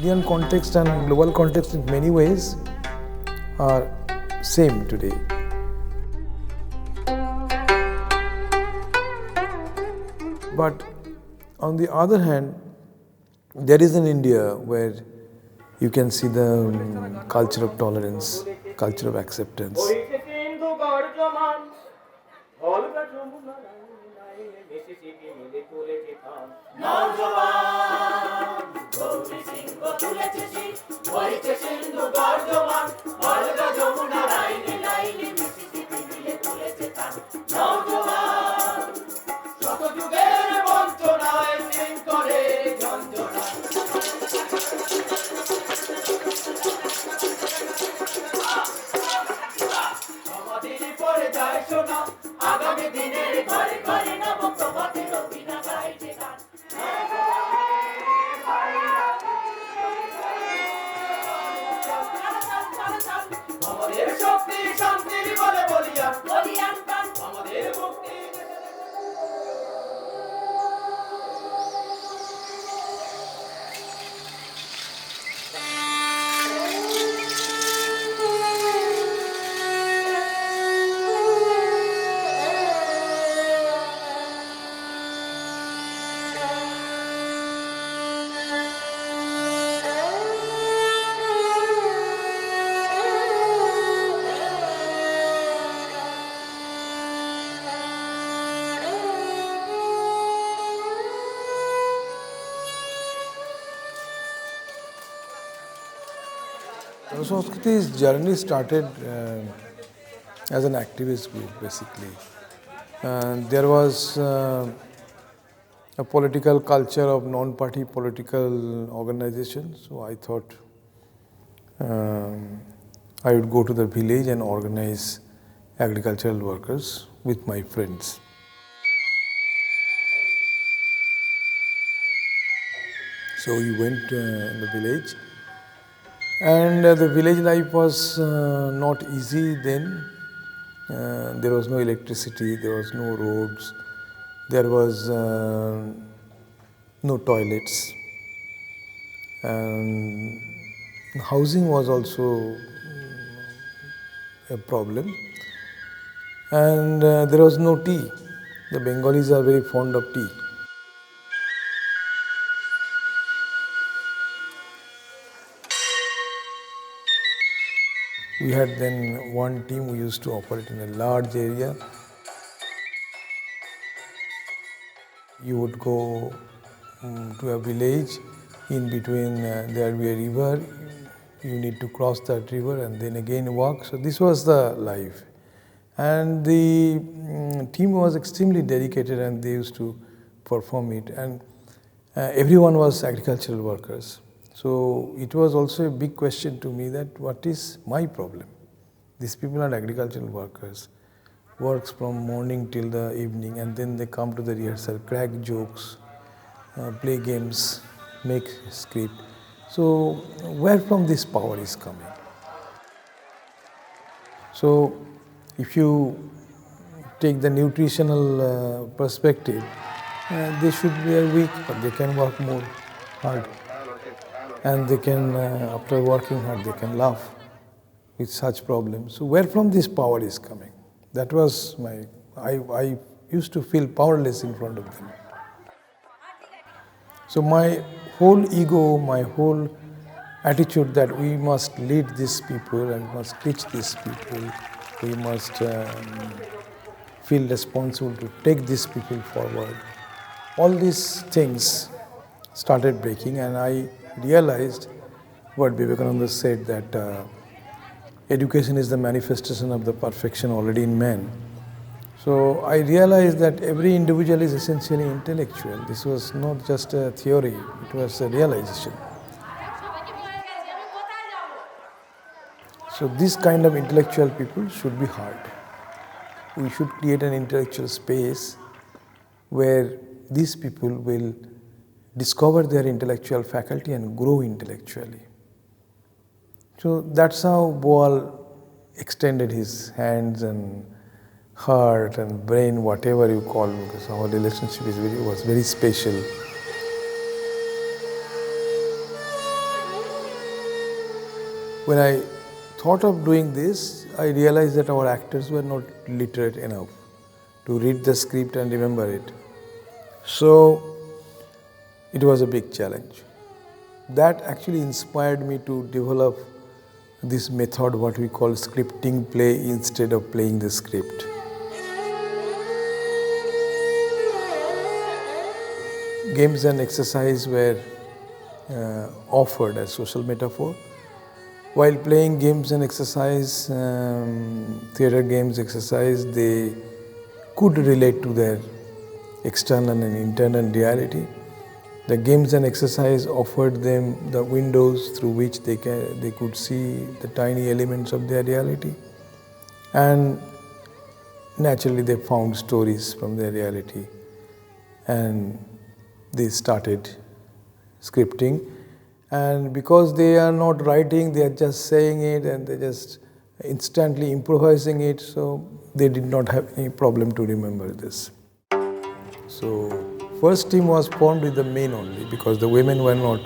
Indian context and global context in many ways are same today. But on the other hand, there is an India where you can see the culture of tolerance, culture of acceptance. Jana Sanskriti's journey started as an activist group, basically. There was a political culture of non-party political organizations, so I thought I would go to the village and organize agricultural workers with my friends. So we went in the village. And the village life was not easy then. There was no electricity, there was no roads, there was no toilets. And housing was also a problem. And there was no tea. The Bengalis are very fond of tea. We had then one team who used to operate in a large area. You would go to a village, in between there will be a river, you need to cross that river and then again walk. So this was the life. And the team was extremely dedicated and they used to perform it. And everyone was agricultural workers. So it was also a big question to me that what is my problem? These people are agricultural workers, works from morning till the evening, and then they come to the rehearsal, crack jokes, play games, make script. So where from this power is coming? So if you take the nutritional perspective, they should be weak, but they can work more hard. And they can, after working hard, they can laugh with such problems. So where from this power is coming? That was I used to feel powerless in front of them. So my whole ego, my whole attitude that we must lead these people and must teach these people, we must feel responsible to take these people forward. All these things started breaking, and I realized what Vivekananda said, that education is the manifestation of the perfection already in man. So I realized that every individual is essentially intellectual. This was not just a theory, it was a realization. So this kind of intellectual people should be heard. We should create an intellectual space where these people will discover their intellectual faculty and grow intellectually. So that's how Boal extended his hands and heart and brain, whatever you call it, because our relationship was very special. when I thought of doing this, I realized that our actors were not literate enough to read the script and remember it. So it was a big challenge. That actually inspired me to develop this method, what we call scripting play, instead of playing the script. Games and exercise were offered as social metaphor. While playing games and exercise, theatre games exercise, they could relate to their external and internal reality. The games and exercise offered them the windows through which they could see the tiny elements of their reality. And naturally they found stories from their reality. And they started scripting. And because they are not writing, they are just saying it and they just instantly improvising it, so they did not have any problem to remember this. So first team was formed with the men only because the women were not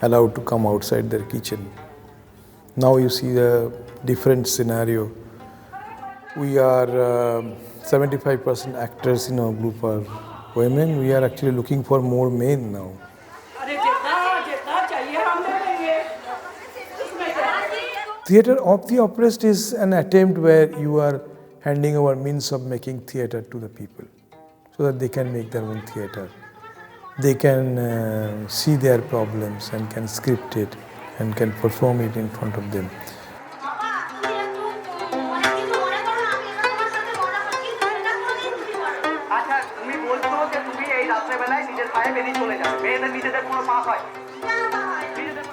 allowed to come outside their kitchen. Now you see a different scenario. We are 75% actors in our group are women. We are actually looking for more men now. Theatre of the oppressed is an attempt where you are handing over means of making theatre to the people so that they can make their own theatre. They can see their problems and can script it and can perform it in front of them.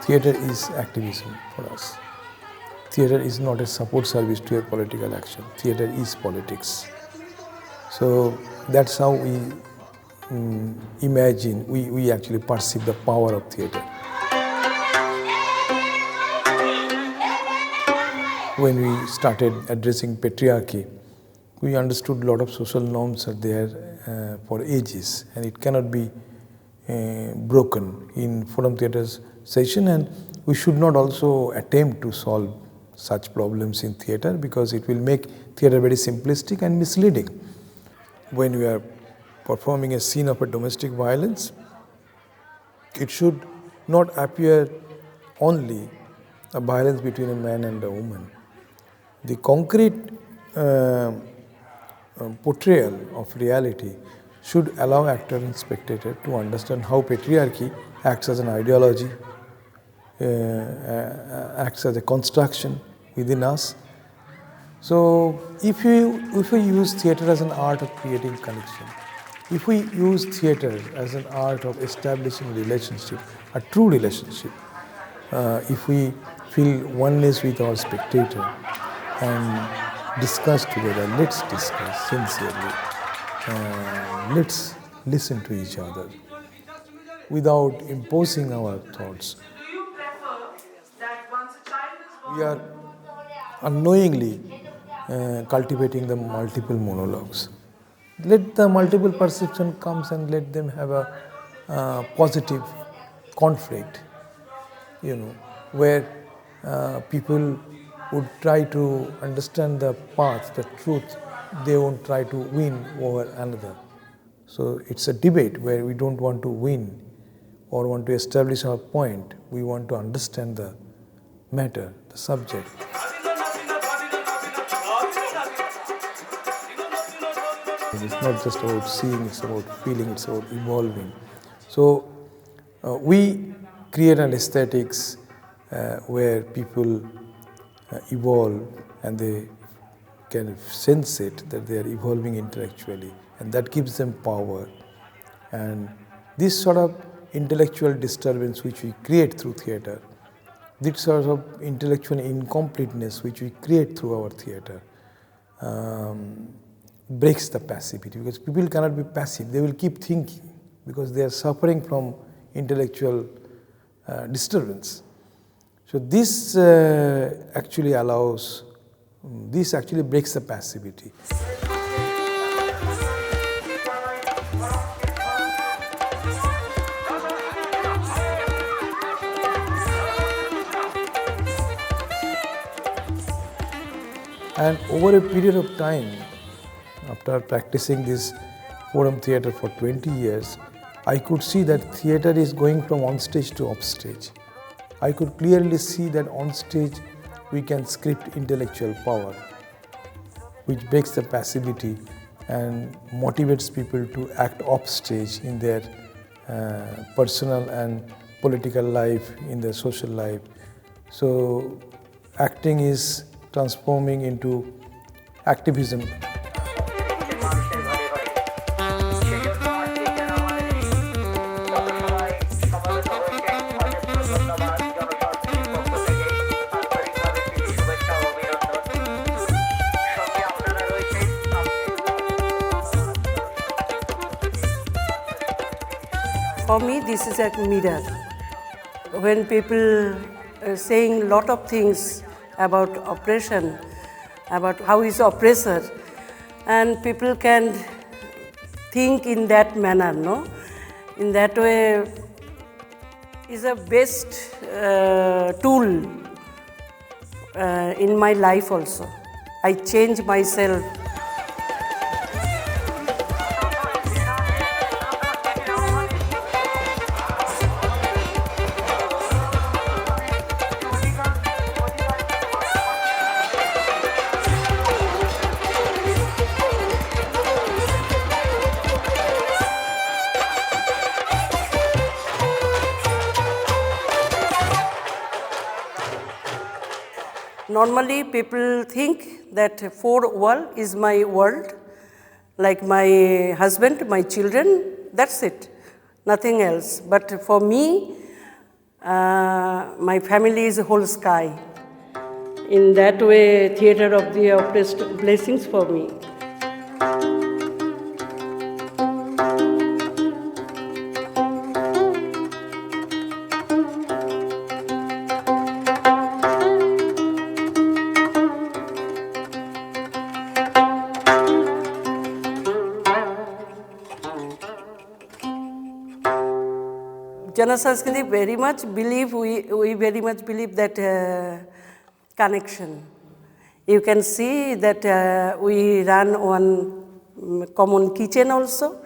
Theatre is activism for us. Theatre is not a support service to a political action. Theatre is politics. So that's how we imagine, we actually perceive the power of theatre. When we started addressing patriarchy, we understood a lot of social norms are there for ages, and it cannot be broken in Forum Theatre's session, and we should not also attempt to solve such problems in theatre because it will make theatre very simplistic and misleading. When we are performing a scene of a domestic violence, it should not appear only a violence between a man and a woman. The concrete portrayal of reality should allow actor and spectator to understand how patriarchy acts as an ideology, acts as a construction within us. So if we use theatre as an art of creating connection, if we use theatre as an art of establishing relationship, a true relationship, if we feel oneness with our spectator and discuss together, let's discuss sincerely, let's listen to each other without imposing our thoughts. We are unknowingly cultivating the multiple monologues. Let the multiple perception comes and let them have a positive conflict, where people would try to understand the path, the truth. They won't try to win over another. So it's a debate where we don't want to win or want to establish our point. We want to understand the matter, the subject. It's not just about seeing, it's about feeling, it's about evolving. So we create an aesthetics where people evolve and they can sense it, that they are evolving intellectually, and that gives them power. And this sort of intellectual disturbance which we create through theatre, this sort of intellectual incompleteness which we create through our theatre, breaks the passivity, because people cannot be passive. They will keep thinking because they are suffering from intellectual disturbance. So this actually breaks the passivity. And over a period of time, after practicing this forum theatre for 20 years, I could see that theatre is going from on stage to off stage. I could clearly see that on stage we can script intellectual power, which breaks the passivity and motivates people to act off stage in their personal and political life, in their social life. So acting is transforming into activism. For me, this is a mirror. When people are saying a lot of things about oppression, about how is oppressor, and people can think in that manner, no? In that way, is a best tool in my life also. I change myself. Normally, people think that four wall is my world, like my husband, my children, that's it, nothing else. But for me, my family is a whole sky. In that way, theatre of the oppressed blessings for me. Jana Sanskriti very much believe, we very much believe that connection. You can see that we run one common kitchen also.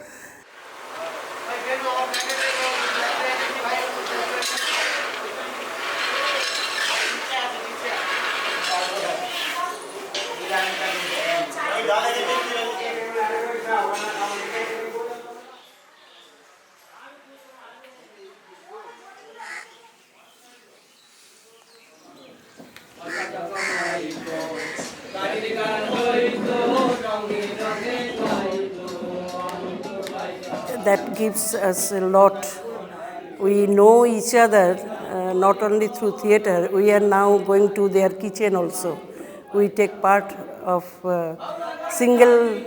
That gives us a lot. We know each other, not only through theatre, we are now going to their kitchen also. We take part of single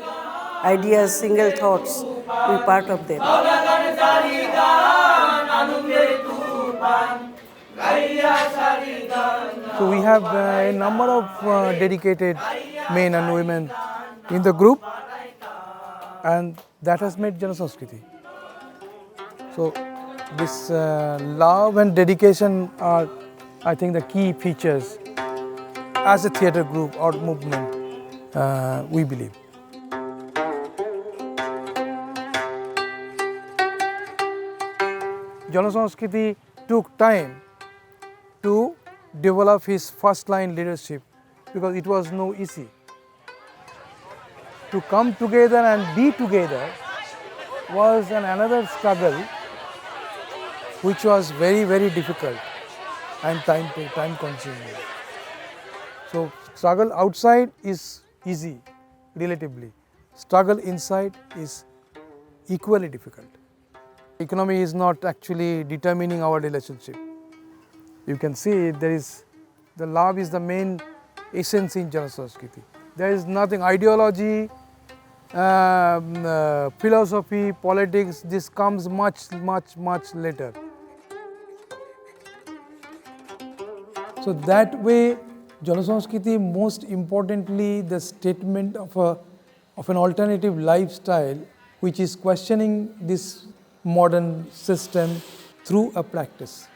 ideas, single thoughts, we part of them. So we have a number of dedicated men and women in the group, and that has made Jana Sanskriti. So this love and dedication are, I think, the key features as a theatre group or movement, we believe. Jana Sanskriti took time to develop his first line leadership because it was no easy. To come together and be together was another struggle which was very, very difficult and time consuming. So struggle outside is easy, relatively. Struggle inside is equally difficult. Economy is not actually determining our relationship. You can see the love is the main essence in Jana Sanskriti. There is nothing, ideology, philosophy, politics, this comes much later. So that way, Jana Sanskriti, most importantly, the statement of an alternative lifestyle which is questioning this modern system through a practice.